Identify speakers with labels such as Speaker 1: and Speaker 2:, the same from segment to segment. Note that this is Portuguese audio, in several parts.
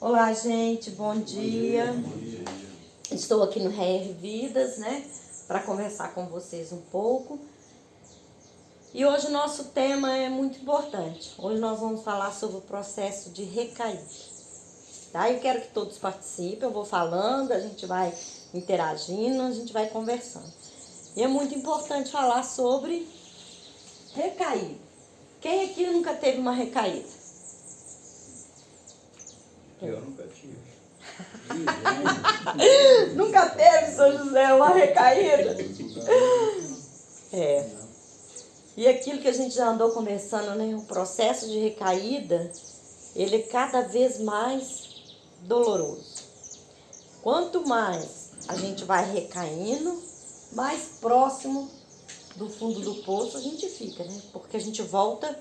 Speaker 1: Olá, gente, bom dia. Estou aqui no RR Vidas, né, para conversar com vocês um pouco. E hoje o nosso tema é muito importante. Hoje nós vamos falar sobre o processo de recair. Tá? Eu quero que todos participem, eu vou falando, a gente vai interagindo, a gente vai conversando. E é muito importante falar sobre recair. Quem aqui nunca teve uma recaída?
Speaker 2: Eu nunca tive.
Speaker 1: Nunca teve, São José, uma recaída? É. E aquilo que a gente já andou conversando, né? O processo de recaída, ele é cada vez mais doloroso. Quanto mais a gente vai recaindo, mais próximo do fundo do poço a gente fica, né? Porque a gente volta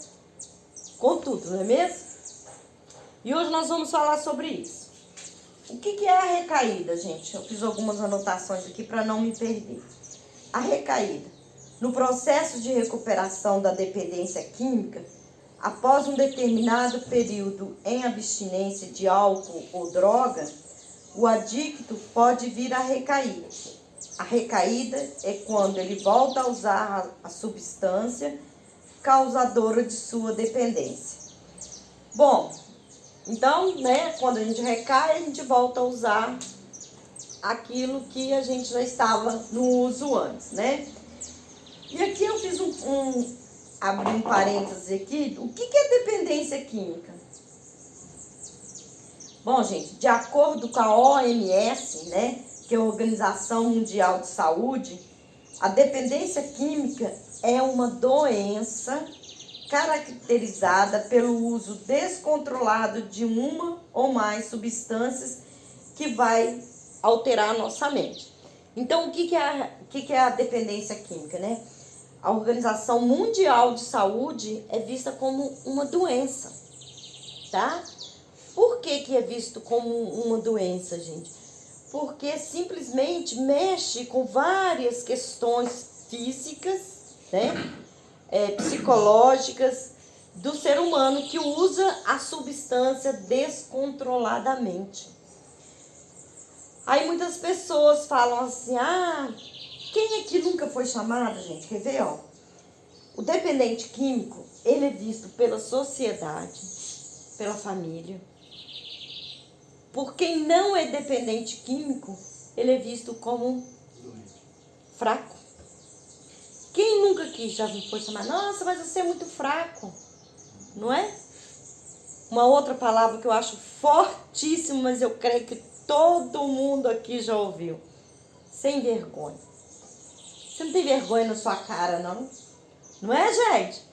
Speaker 1: com tudo, não é mesmo? E hoje nós vamos falar sobre isso. O que é a recaída, gente? Eu fiz algumas anotações aqui para não me perder. A recaída. No processo de recuperação da dependência química, após um determinado período em abstinência de álcool ou droga, o adicto pode vir a recair. A recaída é quando ele volta a usar a substância causadora de sua dependência. Bom, então, né, quando a gente recai, a gente volta a usar aquilo que a gente já estava no uso antes, né? E aqui eu fiz abri um parênteses aqui. O que é dependência química? Bom, gente, de acordo com a OMS, né, que é a Organização Mundial de Saúde, a dependência química é uma doença caracterizada pelo uso descontrolado de uma ou mais substâncias que vai alterar a nossa mente. Então, o que é a dependência química, né? A Organização Mundial de Saúde é vista como uma doença, tá? Por que é visto como uma doença, gente? Porque simplesmente mexe com várias questões físicas, né? Psicológicas do ser humano que usa a substância descontroladamente. Aí muitas pessoas falam assim, quem aqui nunca foi chamado, gente? Quer ver, ó? O dependente químico, ele é visto pela sociedade, pela família. Por quem não é dependente químico, ele é visto como fraco. Quem nunca aqui já foi chamar? Nossa, mas você é muito fraco, não é? Uma outra palavra que eu acho fortíssima, mas eu creio que todo mundo aqui já ouviu. Sem vergonha. Você não tem vergonha na sua cara, não? Não é, gente?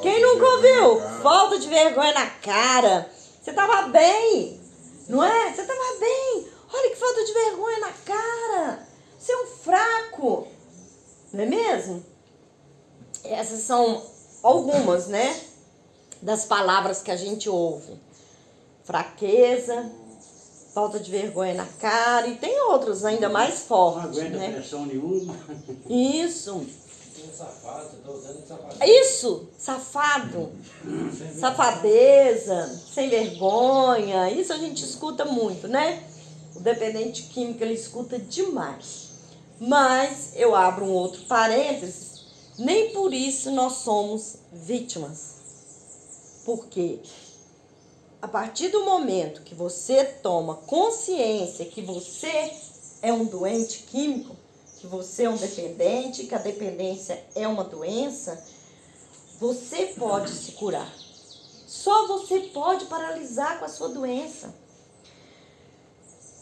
Speaker 1: Quem nunca ouviu? Falta de vergonha na cara. Você tava bem, não é? Você tava bem. Olha que falta de vergonha na cara. Você é um fraco. Não é mesmo? Essas são algumas, né, das palavras que a gente ouve. Fraqueza, falta de vergonha na cara, e tem outros ainda mais fortes,
Speaker 2: não aguenta pressão nenhuma.
Speaker 1: Isso.
Speaker 3: Safado, você tá usando safado.
Speaker 1: Isso, safado, safadeza, sem vergonha, isso a gente escuta muito, né? O dependente químico, ele escuta demais. Mas eu abro um outro parênteses, nem por isso nós somos vítimas. Porque a partir do momento que você toma consciência que você é um doente químico, que você é um dependente, que a dependência é uma doença, você pode se curar. Só você pode paralisar com a sua doença.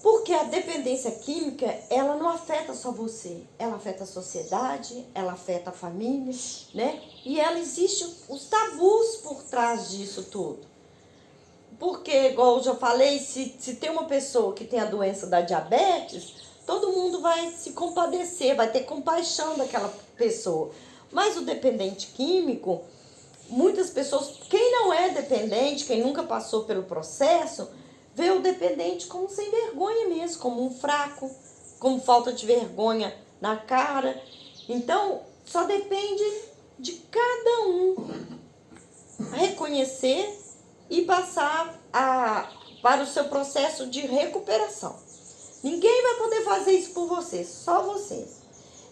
Speaker 1: Porque a dependência química, ela não afeta só você, ela afeta a sociedade, ela afeta a família, né? E ela existe os tabus por trás disso tudo. Porque, igual eu já falei, se tem uma pessoa que tem a doença da diabetes, todo mundo vai se compadecer, vai ter compaixão daquela pessoa. Mas o dependente químico, muitas pessoas, quem não é dependente, quem nunca passou pelo processo, vê o dependente como sem vergonha mesmo, como um fraco, como falta de vergonha na cara. Então, só depende de cada um reconhecer e passar a para o seu processo de recuperação. Ninguém vai poder fazer isso por você, só vocês.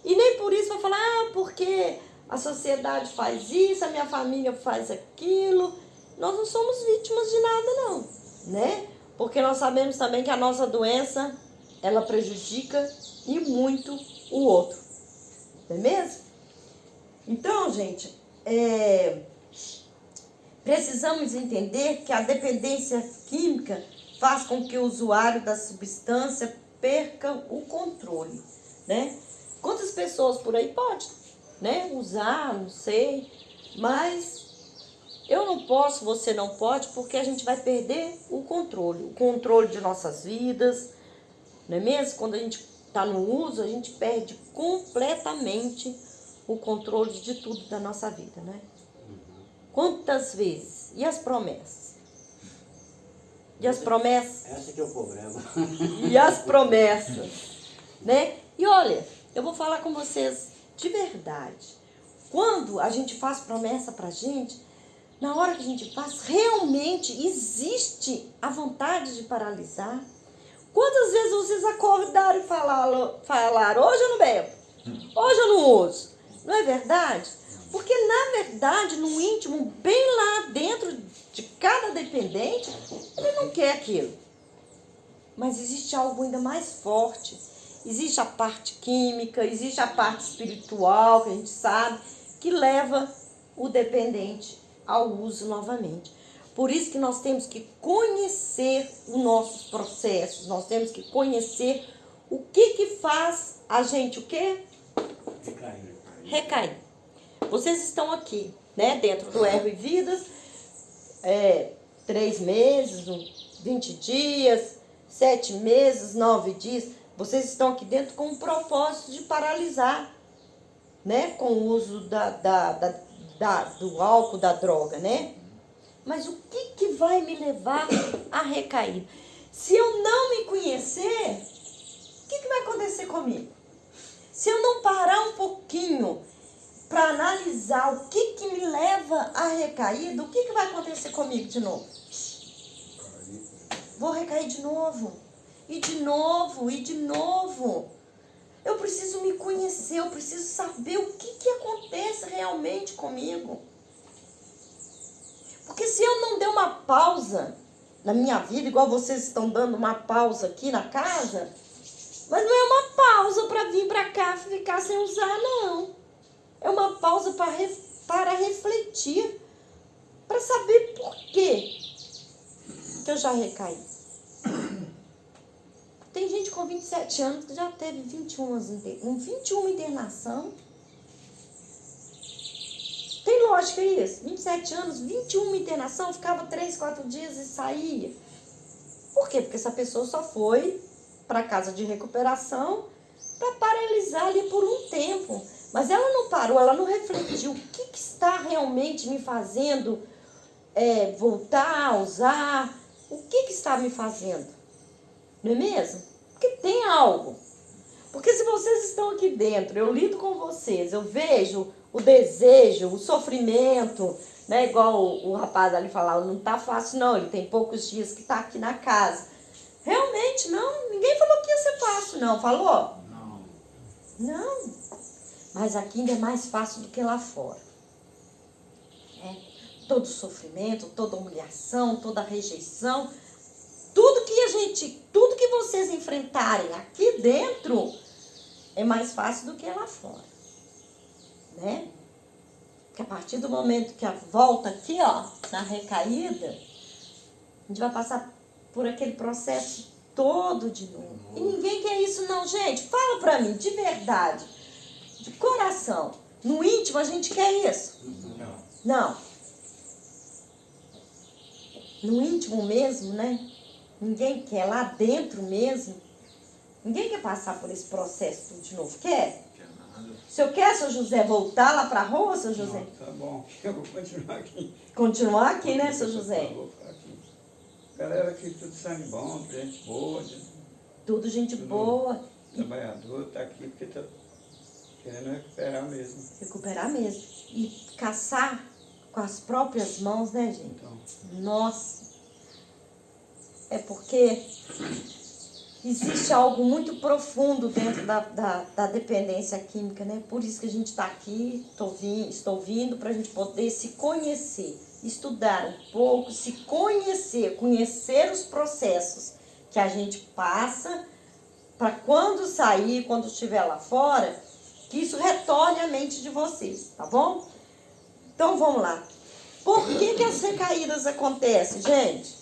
Speaker 1: E nem por isso vai falar, porque a sociedade faz isso, a minha família faz aquilo. Nós não somos vítimas de nada, não, né? Porque nós sabemos também que a nossa doença, ela prejudica e muito o outro. Não é mesmo? Então, gente, precisamos entender que a dependência química faz com que o usuário da substância perca o controle, né? Quantas pessoas por aí pode, né, usar, não sei, mas eu não posso, você não pode, porque a gente vai perder o controle de nossas vidas, não é mesmo? Quando a gente está no uso, a gente perde completamente o controle de tudo da nossa vida, né? Quantas vezes? E as promessas? E as promessas?
Speaker 2: Esse que é o problema.
Speaker 1: E as promessas, né? E olha, eu vou falar com vocês de verdade. Quando a gente faz promessa pra gente, na hora que a gente faz, realmente existe a vontade de paralisar. Quantas vezes vocês acordaram e falaram, hoje eu não bebo, hoje eu não uso? Não é verdade? Porque, na verdade, no íntimo, bem lá dentro de cada dependente, ele não quer aquilo. Mas existe algo ainda mais forte. Existe a parte química, existe a parte espiritual, que a gente sabe, que leva o dependente ao uso novamente. Por isso que nós temos que conhecer os nossos processos, nós temos que conhecer o que faz a gente o quê? Recair. Vocês estão aqui, né, dentro do Erro e Vidas, 3 meses, 20 dias, 7 meses, 9 dias. Vocês estão aqui dentro com o propósito de paralisar, né, com o uso do álcool, da droga, né? Mas o que vai me levar a recair? Se eu não me conhecer, o que vai acontecer comigo? Se eu não parar um pouquinho para analisar o que me leva a recair, o que vai acontecer comigo de novo? Vou recair de novo. E de novo, e de novo. Eu preciso me conhecer, eu preciso saber o que acontece realmente comigo. Porque se eu não der uma pausa na minha vida, igual vocês estão dando uma pausa aqui na casa, mas não é uma pausa para vir para cá e ficar sem usar, não. É uma pausa para refletir, para saber por quê que eu já recaí. Tem gente com 27 anos que já teve 21 internação. Tem lógica isso? 27 anos, 21 internação, ficava 3, 4 dias e saía. Por quê? Porque essa pessoa só foi para a casa de recuperação para paralisar ali por um tempo. Mas ela não parou, ela não refletiu o que está realmente me fazendo voltar a usar, o que está me fazendo. Não é mesmo? Porque tem algo. Porque se vocês estão aqui dentro, eu lido com vocês, eu vejo o desejo, o sofrimento, né? Igual o rapaz ali falava, não tá fácil não, ele tem poucos dias que tá aqui na casa. Realmente não, ninguém falou que ia ser fácil não, falou? Não. Mas aqui ainda é mais fácil do que lá fora. Todo sofrimento, toda humilhação, toda rejeição, tudo que vocês enfrentarem aqui dentro é mais fácil do que lá fora, né? Porque a partir do momento que a volta aqui, ó, na recaída, a gente vai passar por aquele processo todo de novo. E ninguém quer isso não, gente. Fala pra mim, de verdade, de coração. No íntimo a gente quer isso? Não. No íntimo mesmo, né? Ninguém quer, lá dentro mesmo. Ninguém quer passar por esse processo tudo de novo. Quer? O senhor quer, seu José, voltar lá pra rua, seu José?
Speaker 2: Não, tá bom, eu vou continuar aqui.
Speaker 1: Continuar aqui, né, seu José?
Speaker 2: Eu vou ficar aqui. Galera aqui, tudo sangue bom, gente boa.
Speaker 1: Tudo gente boa.
Speaker 2: Trabalhador, tá aqui porque tá querendo recuperar mesmo.
Speaker 1: Recuperar mesmo. E caçar com as próprias mãos, né, gente?
Speaker 2: Então.
Speaker 1: Nossa. é porque existe algo muito profundo dentro da dependência química, né? Por isso que a gente está aqui, estou vindo para a gente poder se conhecer, estudar um pouco, se conhecer os processos que a gente passa, para quando sair, quando estiver lá fora, que isso retorne à mente de vocês, tá bom? Então vamos lá. Por que as recaídas acontecem, gente?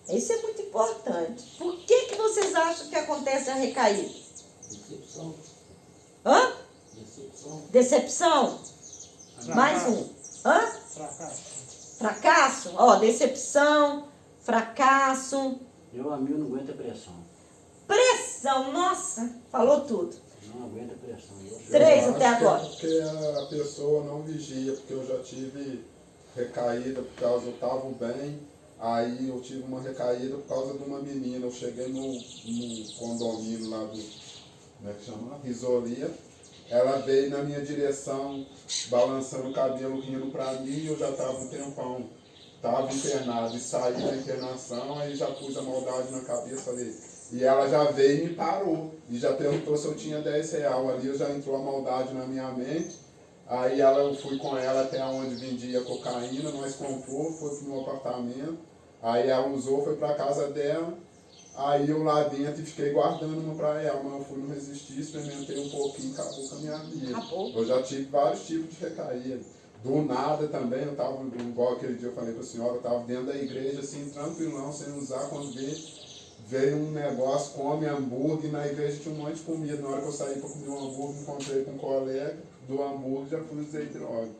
Speaker 1: Isso é muito importante. Por que vocês acham que acontece a recaída?
Speaker 3: Decepção.
Speaker 1: Hã?
Speaker 3: Decepção.
Speaker 1: Decepção? Mais um. Hã?
Speaker 4: Fracasso.
Speaker 1: Fracasso? Ó, decepção, fracasso.
Speaker 3: Meu amigo não aguenta pressão.
Speaker 1: Pressão, nossa, falou tudo.
Speaker 3: Não aguenta pressão.
Speaker 1: Três
Speaker 5: Eu
Speaker 1: até
Speaker 5: acho que
Speaker 1: agora.
Speaker 5: É porque a pessoa não vigia, porque eu já tive recaída por causa eu estava bem, aí eu tive uma recaída por causa de uma menina. Eu cheguei no condomínio lá do, como é que chama? Risolia. Ela veio na minha direção, balançando o cabelo, rindo pra mim, e eu já estava um tempão. Estava internado e saí da internação, aí já pus a maldade na cabeça ali. E ela já veio e me parou. E já perguntou se eu tinha 10 reais. Ali já entrou a maldade na minha mente. Aí eu fui com ela até onde vendia cocaína, nós comprou, foi pro meu apartamento. Aí ela usou, foi pra casa dela. Aí eu lá dentro e fiquei guardando uma pra ela, mas eu fui não resistir, experimentei um pouquinho, acabou com a minha vida.
Speaker 1: Acabou.
Speaker 5: Eu já tive vários tipos de recaída. Do nada também, eu tava, igual aquele dia eu falei pra senhora, eu tava dentro da igreja assim, tranquilão, sem usar, quando veio um negócio, come hambúrguer, e na igreja tinha um monte de comida. Na hora que eu saí para comer um hambúrguer, encontrei com um colega do hambúrguer, já fui usar droga.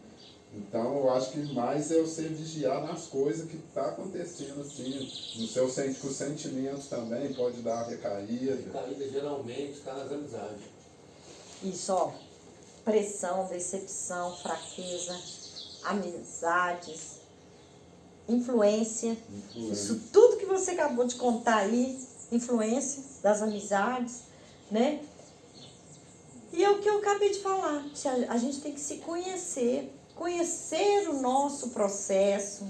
Speaker 5: Então eu acho que mais é você vigiar nas coisas que tá acontecendo assim, no seu com os sentimentos também, pode dar recaída.
Speaker 3: Recaída geralmente está nas amizades.
Speaker 1: Isso, ó. Pressão, decepção, fraqueza, amizades, influência. Isso tudo que você acabou de contar aí, influência das amizades, né? E é o que eu acabei de falar. A gente tem que se conhecer o nosso processo.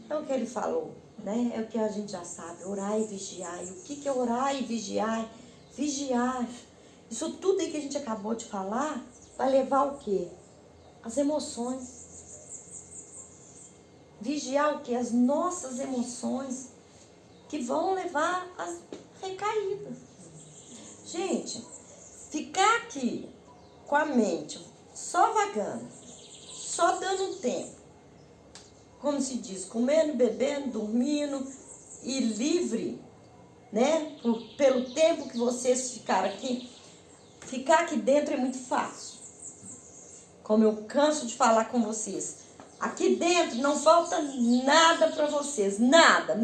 Speaker 1: É o que ele falou, né? É o que a gente já sabe, orar e vigiar. E o que é orar e vigiar? Vigiar. Isso tudo aí que a gente acabou de falar vai levar o quê? As emoções. Vigiar o quê? As nossas emoções que vão levar às recaídas. Gente, ficar aqui com a mente só vagando, só dando tempo, como se diz, comendo, bebendo, dormindo e livre, né? Pelo tempo que vocês ficaram aqui, ficar aqui dentro é muito fácil. Como eu canso de falar com vocês, aqui dentro não falta nada para vocês, nada.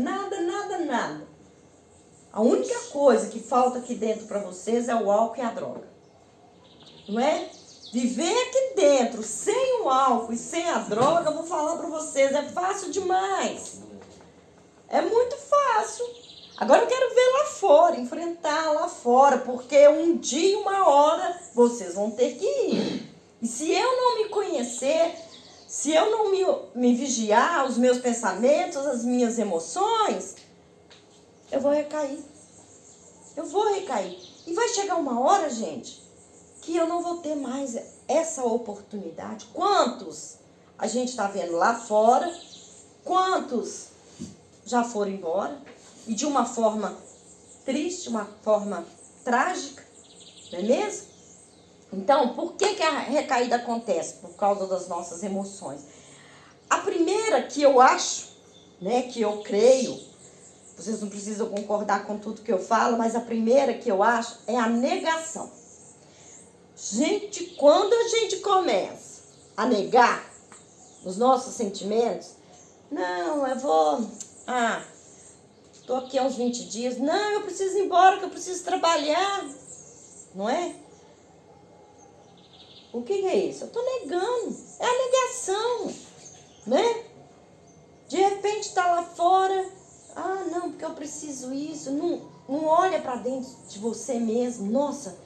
Speaker 1: A única coisa que falta aqui dentro para vocês é o álcool e a droga. Não é? Viver aqui dentro sem o álcool e sem a droga, eu vou falar para vocês, é fácil demais. É muito fácil. Agora eu quero ver lá fora, enfrentar lá fora, porque um dia, uma hora, vocês vão ter que ir. E se eu não me conhecer, se eu não me vigiar, os meus pensamentos, as minhas emoções, eu vou recair. E vai chegar uma hora, gente, que eu não vou ter mais essa oportunidade. Quantos a gente está vendo lá fora, quantos já foram embora, e de uma forma triste, uma forma trágica, não é mesmo? Então, por que a recaída acontece? Por causa das nossas emoções. A primeira que eu acho, né, que eu creio, vocês não precisam concordar com tudo que eu falo, mas a primeira que eu acho é a negação. Gente, quando a gente começa a negar os nossos sentimentos, não, eu vou, estou aqui há uns 20 dias, não, eu preciso ir embora, que eu preciso trabalhar, não é? O que é isso? Eu estou negando, é a negação, né? De repente está lá fora, não, porque eu preciso isso, não olha para dentro de você mesmo, nossa,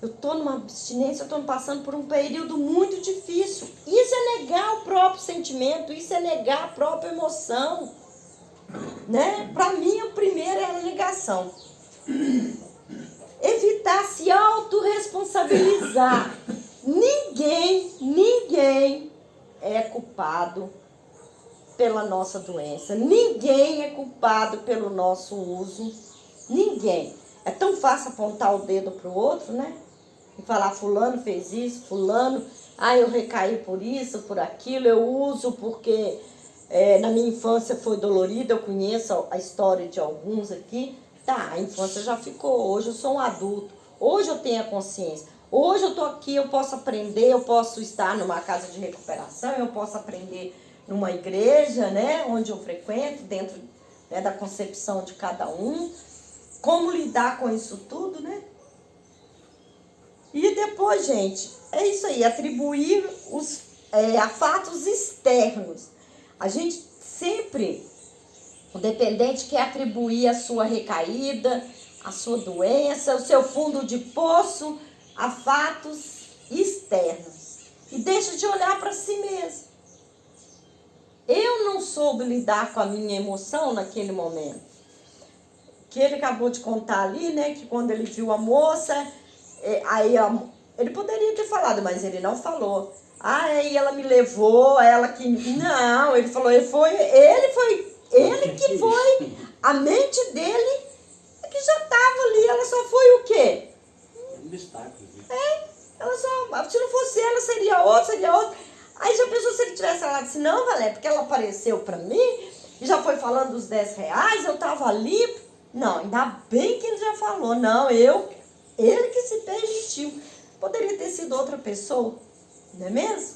Speaker 1: eu estou numa abstinência, eu estou passando por um período muito difícil. Isso é negar o próprio sentimento, isso é negar a própria emoção, né? Para mim, recuperação. Evitar se autorresponsabilizar. Ninguém é culpado pela nossa doença. Ninguém é culpado pelo nosso uso. Ninguém. É tão fácil apontar o dedo para o outro, né? E falar, fulano fez isso, fulano, eu recaí por isso, por aquilo, eu uso porque na minha infância foi dolorida, eu conheço a história de alguns aqui. Tá, a infância já ficou, hoje eu sou um adulto, hoje eu tenho a consciência, hoje eu estou aqui, eu posso aprender, eu posso estar numa casa de recuperação, eu posso aprender numa igreja, né, onde eu frequento, dentro da concepção de cada um, como lidar com isso tudo, né? E depois, gente, é isso aí, atribuir a fatos externos. A gente sempre, o dependente quer atribuir a sua recaída, a sua doença, o seu fundo de poço a fatos externos. E deixa de olhar para si mesmo. Eu não soube lidar com a minha emoção naquele momento. Que ele acabou de contar ali, né, que quando ele viu a moça, ele poderia ter falado, mas ele não falou. Aí ela me levou, ela que... Não, ele falou, ele que foi, a mente dele que já estava ali, ela só foi o quê?
Speaker 3: Um obstáculo.
Speaker 1: Ela só, se não fosse ela, seria outro. Aí já pensou se ele tivesse falado assim, não, Valéria, porque ela apareceu pra mim, e já foi falando dos R$10, eu tava ali. Não, ainda bem que ele já falou, não, ele que se permitiu. Poderia ter sido outra pessoa, não é mesmo?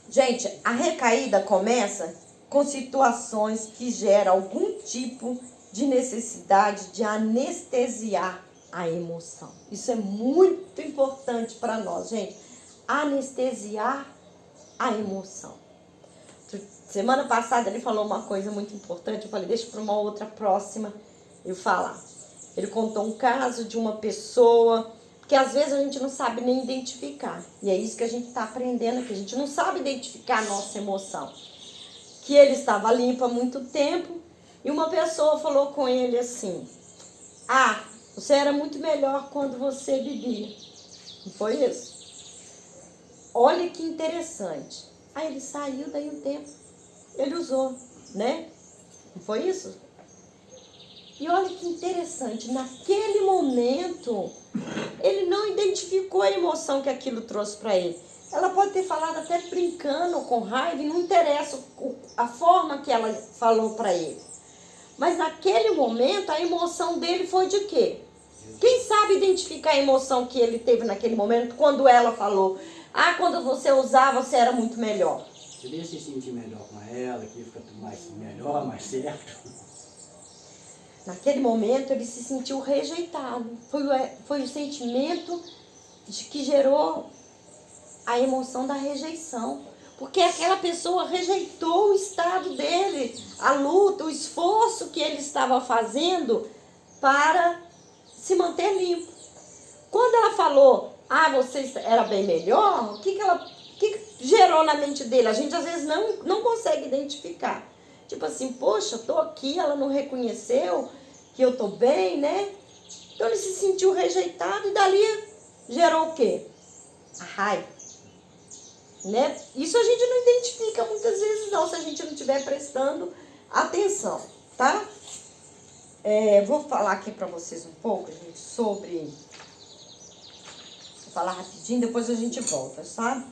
Speaker 1: Gente, a recaída começa com situações que geram algum tipo de necessidade de anestesiar a emoção. Isso é muito importante para nós, gente. Anestesiar a emoção. Semana passada ele falou uma coisa muito importante, eu falei, deixa para uma outra próxima eu falar. Ele contou um caso de uma pessoa que às vezes a gente não sabe nem identificar. E é isso que a gente está aprendendo aqui. A gente não sabe identificar a nossa emoção. Que ele estava limpo há muito tempo e uma pessoa falou com ele assim, você era muito melhor quando você bebia. Não foi isso? Olha que interessante. Aí ele saiu, daí um tempo, ele usou, né? Não foi isso? E olha que interessante, naquele momento, ele não identificou a emoção que aquilo trouxe para ele. Ela pode ter falado até brincando, com raiva, e não interessa a forma que ela falou para ele. Mas naquele momento, a emoção dele foi de quê? Quem sabe identificar a emoção que ele teve naquele momento, quando ela falou, quando você usava, você era muito melhor.
Speaker 3: Você devia se sentir melhor com ela, que fica tudo melhor, mais certo.
Speaker 1: Naquele momento, ele se sentiu rejeitado. Foi o sentimento que gerou a emoção da rejeição. Porque aquela pessoa rejeitou o estado dele, a luta, o esforço que ele estava fazendo para se manter limpo. Quando ela falou, você era bem melhor, o que gerou na mente dele? A gente às vezes não consegue identificar. Tipo assim, poxa, eu tô aqui, ela não reconheceu que eu tô bem, né? Então ele se sentiu rejeitado e dali gerou o quê? A raiva. Né? Isso a gente não identifica muitas vezes não, se a gente não estiver prestando atenção, tá? Vou falar aqui para vocês um pouco, gente, sobre... Vou falar rapidinho, depois a gente volta, sabe?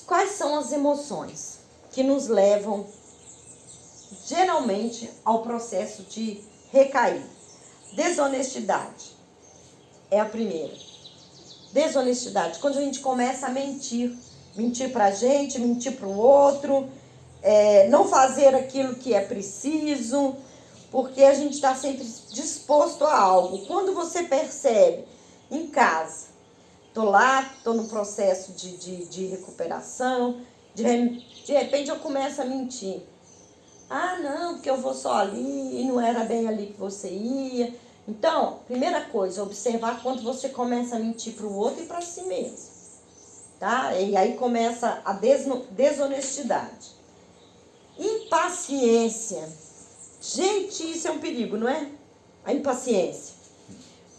Speaker 1: Quais são as emoções que nos levam, geralmente, ao processo de recair? Desonestidade é a primeira. Desonestidade, quando a gente começa a mentir. Mentir pra gente, mentir pro outro, não fazer aquilo que é preciso, porque a gente está sempre disposto a algo. Quando você percebe em casa, tô no processo de recuperação, de repente eu começo a mentir. Não, porque eu vou só ali e não era bem ali que você ia. Então, primeira coisa, observar quando você começa a mentir para o outro e para si mesmo. tá? E aí começa a desonestidade. Impaciência. Gente, isso é um perigo, não é? A impaciência.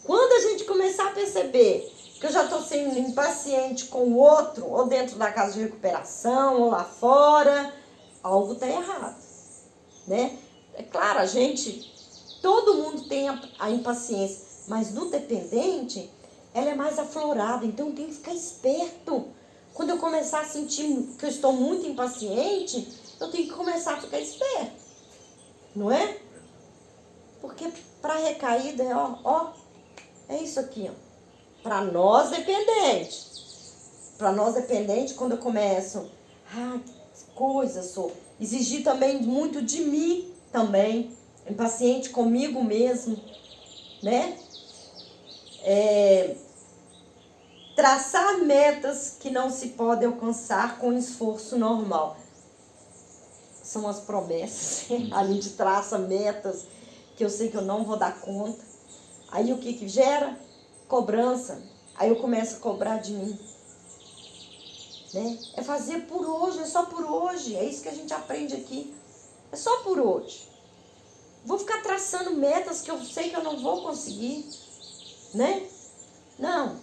Speaker 1: Quando a gente começar a perceber que eu já estou sendo impaciente com o outro, ou dentro da casa de recuperação, ou lá fora, algo está errado, né? É claro, todo mundo tem a impaciência, mas no dependente, ela é mais aflorada, então eu tenho que ficar esperto. Quando eu começar a sentir que eu estou muito impaciente, eu tenho que começar a ficar esperto, não é? Porque para recaída é isso aqui, ó. Para nós dependentes. Para nós dependentes, quando eu começo, exigir também muito de mim também, impaciente comigo mesmo, né? Traçar metas que não se podem alcançar com esforço normal. São as promessas. A gente traça metas que eu sei que eu não vou dar conta. Aí o que gera? Cobrança. Aí eu começo a cobrar de mim. Né? É fazer por hoje, é só por hoje. É isso que a gente aprende aqui. É só por hoje. Vou ficar traçando metas que eu sei que eu não vou conseguir. Né? Não.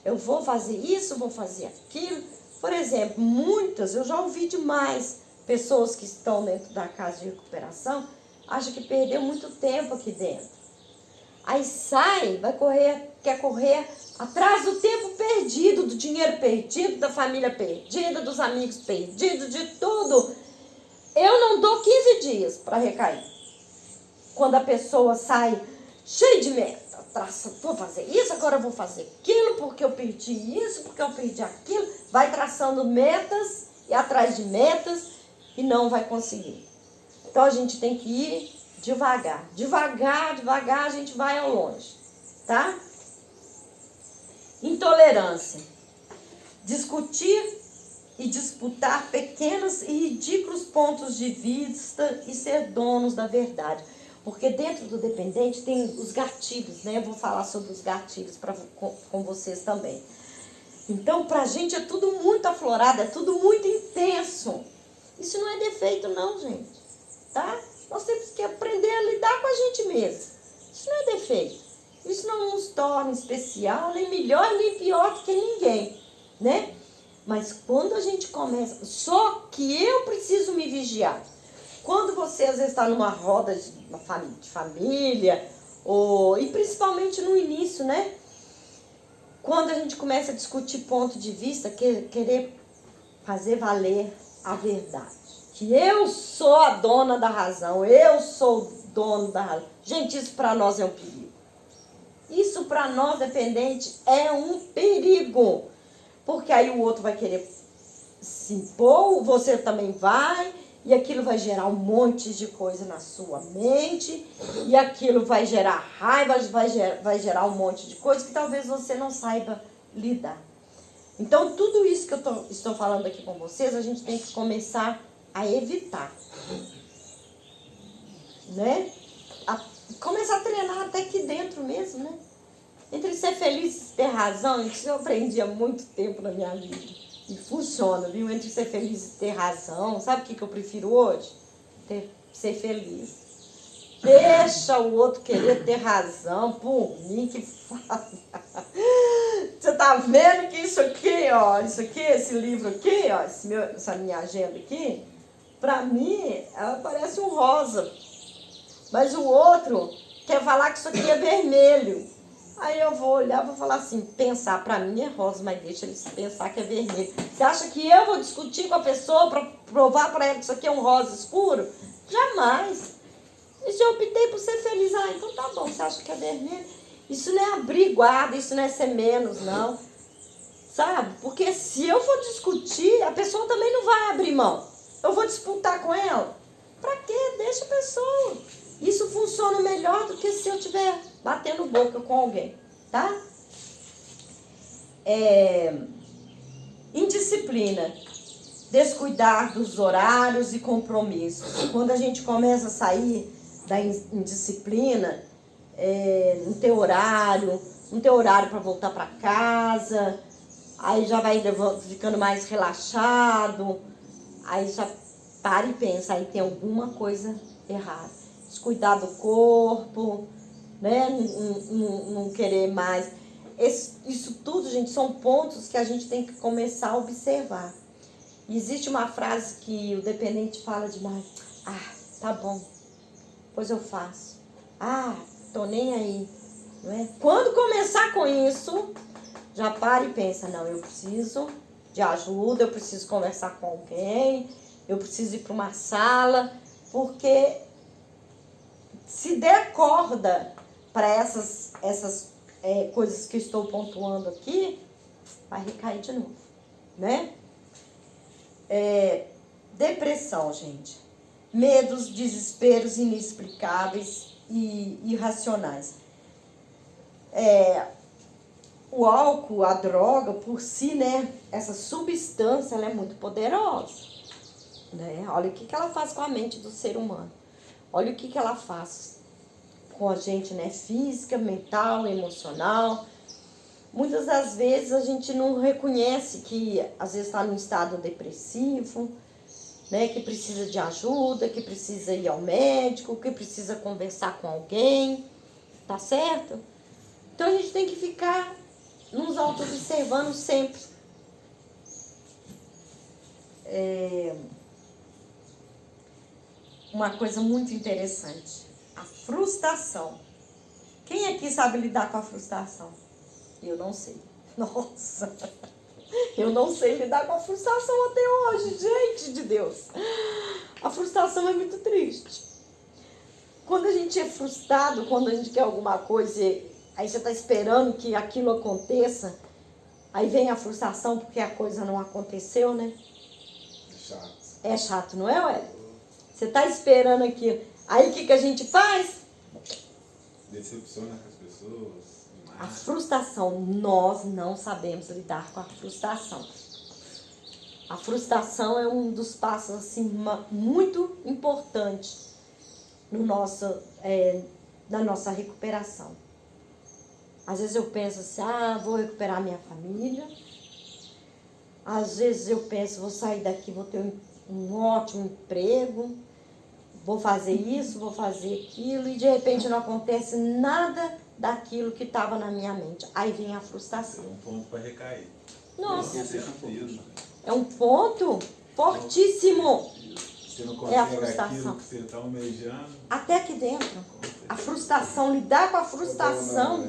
Speaker 1: Eu vou fazer isso, vou fazer aquilo. Por exemplo, eu já ouvi demais pessoas que estão dentro da casa de recuperação, acham que perdeu muito tempo aqui dentro. Aí sai, quer correr atrás do tempo perdido, do dinheiro perdido, da família perdida, dos amigos perdidos, de tudo. Eu não dou 15 dias para recair. Quando a pessoa sai cheia de meta, vou fazer isso, agora eu vou fazer aquilo, porque eu perdi isso, porque eu perdi aquilo. Vai traçando metas e atrás de metas e não vai conseguir. Então a gente tem que ir devagar. Devagar a gente vai ao longe, tá? Intolerância. Discutir e disputar pequenos e ridículos pontos de vista e ser donos da verdade. Porque dentro do dependente tem os gatilhos, né? Eu vou falar sobre os gatilhos com vocês também. Então, pra gente é tudo muito aflorado, é tudo muito intenso. Isso não é defeito não, gente, tá? Nós temos que aprender a lidar com a gente mesmo. Isso não é defeito. Isso não nos torna especial, nem melhor, nem pior do que ninguém, né? Mas quando a gente começa... Só que eu preciso me vigiar. Quando você, às vezes, está numa roda de família, e principalmente no início, né? Quando a gente começa a discutir ponto de vista, querer fazer valer a verdade. Que eu sou a dona da razão, eu sou o dono da razão. Gente, isso para nós é um perigo. Isso para nós, dependente, é um perigo. Porque aí o outro vai querer se impor, você também vai, e aquilo vai gerar um monte de coisa na sua mente, e aquilo vai gerar raiva, vai gerar um monte de coisa que talvez você não saiba lidar. Então, tudo isso que eu estou falando aqui com vocês, a gente tem que começar a evitar. Né? Começar a treinar até aqui dentro mesmo, né? Entre ser feliz e ter razão, isso eu aprendi há muito tempo na minha vida. E funciona, viu? Entre ser feliz e ter razão. Sabe o que eu prefiro hoje? Ser feliz. Deixa o outro querer ter razão por mim que fala. Você tá vendo que isso aqui, ó, esse livro aqui, ó, essa minha agenda aqui, pra mim, ela parece um rosa. Mas o outro quer falar que isso aqui é vermelho. Aí eu vou olhar, vou falar assim, pensar, pra mim é rosa, mas deixa ele pensar que é vermelho. Você acha que eu vou discutir com a pessoa pra provar pra ela que isso aqui é um rosa escuro? Jamais. E se eu optei por ser feliz, então tá bom, você acha que é vermelho? Isso não é abrir guarda, isso não é ser menos, não. Sabe? Porque se eu for discutir, a pessoa também não vai abrir mão. Eu vou disputar com ela. Pra quê? Deixa a pessoa. Isso funciona melhor do que se eu estiver batendo boca com alguém, tá? Indisciplina. Descuidar dos horários e compromissos. Quando a gente começa a sair da indisciplina, não ter horário para voltar para casa, aí já vai ficando mais relaxado, aí já para e pensa, aí tem alguma coisa errada. Descuidar do corpo, né? Não querer mais. Isso tudo, gente, são pontos que a gente tem que começar a observar. Existe uma frase que o dependente fala demais. Ah, tá bom, pois eu faço. Ah, tô nem aí. Não é? Quando começar com isso, já para e pensa, não, eu preciso de ajuda, eu preciso conversar com alguém, eu preciso ir para uma sala, porque se der corda para essas coisas que eu estou pontuando aqui, vai recair de novo, né? Depressão, gente. Medos, desesperos inexplicáveis e irracionais. O álcool, a droga, por si, né? Essa substância, ela é muito poderosa, né? Olha o que ela faz com a mente do ser humano. Olha o que ela faz com a gente, né? Física, mental, emocional. Muitas das vezes a gente não reconhece que às vezes está num estado depressivo, né? Que precisa de ajuda, que precisa ir ao médico, que precisa conversar com alguém, tá certo? Então a gente tem que ficar nos auto-observando sempre. Uma coisa muito interessante, a frustração. Quem aqui sabe lidar com a frustração? Eu não sei. Nossa, eu não sei lidar com a frustração até hoje, gente de Deus. A frustração é muito triste. Quando a gente é frustrado, quando a gente quer alguma coisa, aí você está esperando que aquilo aconteça, aí vem a frustração porque a coisa não aconteceu, né?
Speaker 5: É chato.
Speaker 1: É chato, não é, Ué? Você está esperando aquilo. Aí o que a gente faz?
Speaker 5: Decepciona com as pessoas.
Speaker 1: A frustração, nós não sabemos lidar com a frustração. A frustração é um dos passos assim, muito importante no na nossa recuperação. Às vezes eu penso assim, vou recuperar minha família. Às vezes eu penso, vou sair daqui, vou ter um ótimo emprego, vou fazer isso, vou fazer aquilo, e de repente não acontece nada daquilo que estava na minha mente. Aí vem a frustração.
Speaker 4: É um ponto para recair.
Speaker 1: Nossa,
Speaker 4: Certeza.
Speaker 1: é um ponto fortíssimo.
Speaker 4: Você não
Speaker 1: É a
Speaker 4: consegue
Speaker 1: frustração.
Speaker 4: aquilo que você está almejando.
Speaker 1: Até aqui dentro. A frustração, lidar com a frustração.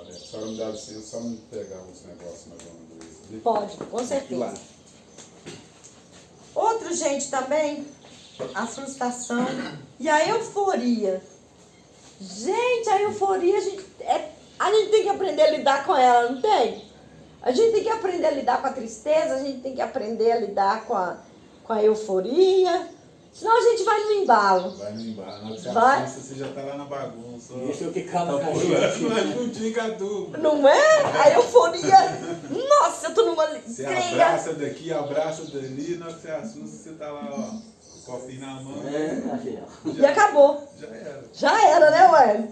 Speaker 5: A senhora me dá licença, só me pegar uns negócios mais ou menos isso.
Speaker 1: Pode, com certeza. Outro, gente, também, a frustração e a euforia. Gente, a euforia, a gente tem que aprender a lidar com ela, não tem? A gente tem que aprender a lidar com a tristeza, a gente tem que aprender a lidar com a euforia. Senão a gente vai no embalo.
Speaker 4: Vai no embalo. Na hora que você
Speaker 1: Vai.
Speaker 4: assusta, você já está lá na bagunça.
Speaker 3: Isso é o que calma
Speaker 4: Tá
Speaker 3: a
Speaker 4: pulando,
Speaker 3: gente.
Speaker 4: mas não tinha tudo.
Speaker 1: Não é? A euforia. Nossa, eu tô numa
Speaker 4: Você
Speaker 1: encrenca.
Speaker 4: abraça daqui, abraça dali, na hora que você assusta, você tá lá, ó, com o copinho na mão.
Speaker 1: E acabou.
Speaker 4: Já era.
Speaker 1: Já era, né, ué?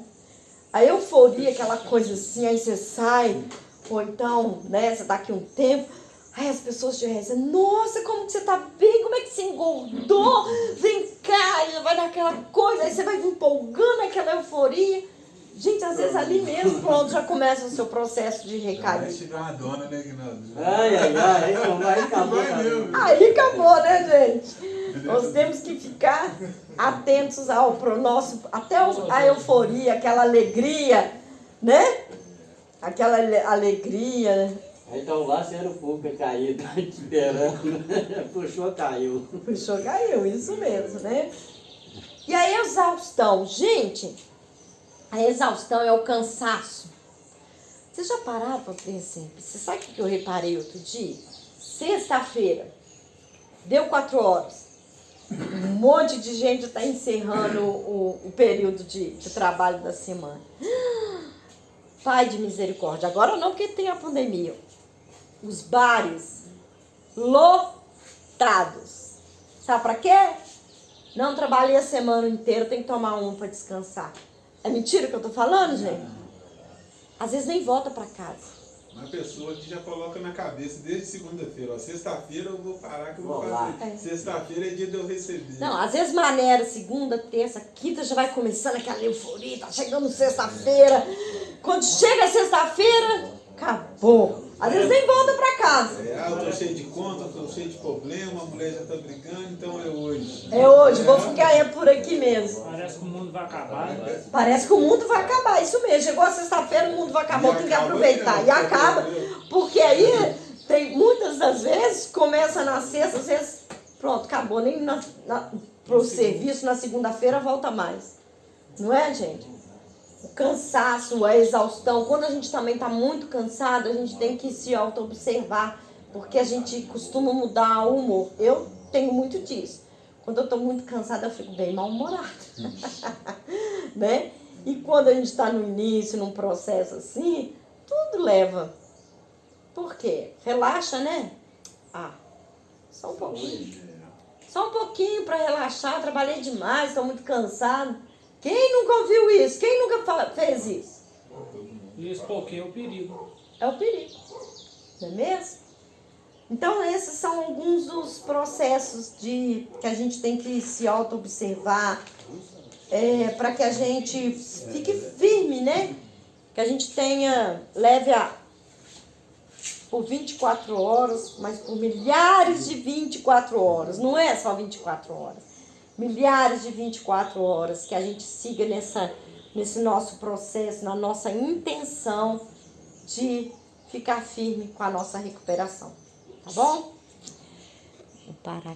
Speaker 1: A euforia, aquela coisa assim, aí você sai, ou então, né, você tá aqui um tempo, aí as pessoas te rezam, nossa, como que você tá bem, como é que você engordou? Vem cá, e vai naquela coisa, aí você vai empolgando aquela euforia. Gente, às vezes ali mesmo, pronto, já começa o seu processo de
Speaker 4: Mas
Speaker 1: recair.
Speaker 4: tiver uma dona, né, Guinaldo?
Speaker 3: Ai, aí acabou.
Speaker 4: Vai mesmo.
Speaker 1: Aí acabou, né, gente? Nós temos que ficar atentos pro nosso, até a euforia, aquela alegria, né? Aquela alegria, né?
Speaker 3: Aí então lá você era o público caído, esperando. Puxou, caiu.
Speaker 1: Puxou, caiu, isso mesmo, né? E a exaustão, gente, a exaustão é o cansaço. Vocês já pararam para pensar? Você sabe o que eu reparei outro dia? Sexta-feira, deu 4 horas. Um monte de gente está encerrando o período de trabalho da semana. Pai de misericórdia. Agora não, porque tem a pandemia. Os bares lotados. Sabe para quê? Não trabalhei a semana inteira, tem que tomar um para descansar. É mentira que eu tô falando, gente? Às vezes nem volta para casa.
Speaker 4: Uma pessoa que já coloca na cabeça desde segunda-feira, ó, sexta-feira eu vou parar que eu vou
Speaker 3: Vou lá.
Speaker 4: fazer. Sexta-feira é dia de eu receber.
Speaker 1: Não, às vezes maneira, segunda, terça, quinta já vai começando aquela euforia, tá chegando sexta-feira. Quando chega sexta-feira, acabou. Às vezes nem volta pra casa.
Speaker 4: Eu tô cheio de conta, tô cheio de problema, a mulher já tá brigando, então é hoje.
Speaker 1: É hoje, vou ficar por aqui mesmo.
Speaker 6: Parece que o mundo vai acabar, né?
Speaker 1: Parece que o mundo vai acabar, isso mesmo. Chegou a sexta-feira, o mundo vai acabar, tem que aproveitar. E acaba, porque aí tem muitas das vezes, começa na sexta, às vezes, pronto, acabou. Nem pro serviço, na segunda-feira volta mais. Não é, gente? O cansaço, a exaustão. Quando a gente também está muito cansado, a gente tem que se auto-observar, porque a gente costuma mudar o humor. Eu tenho muito disso. Quando eu estou muito cansada, eu fico bem mal-humorada. Né? E quando a gente está no início, num processo assim, tudo leva. Por quê? Relaxa, né? Só um pouquinho. Só um pouquinho para relaxar. Trabalhei demais, estou muito cansado. Quem nunca ouviu isso? Quem nunca fez isso?
Speaker 6: E esse pouquinho é o perigo.
Speaker 1: É o perigo. Não é mesmo? Então, esses são alguns dos processos que a gente tem que se auto-observar, para que a gente fique firme, né? Que a gente leve por 24 horas, mas por milhares de 24 horas. Não é só 24 horas. Milhares de 24 horas, que a gente siga nesse nosso processo, na nossa intenção de ficar firme com a nossa recuperação. Tá bom? Vou parar.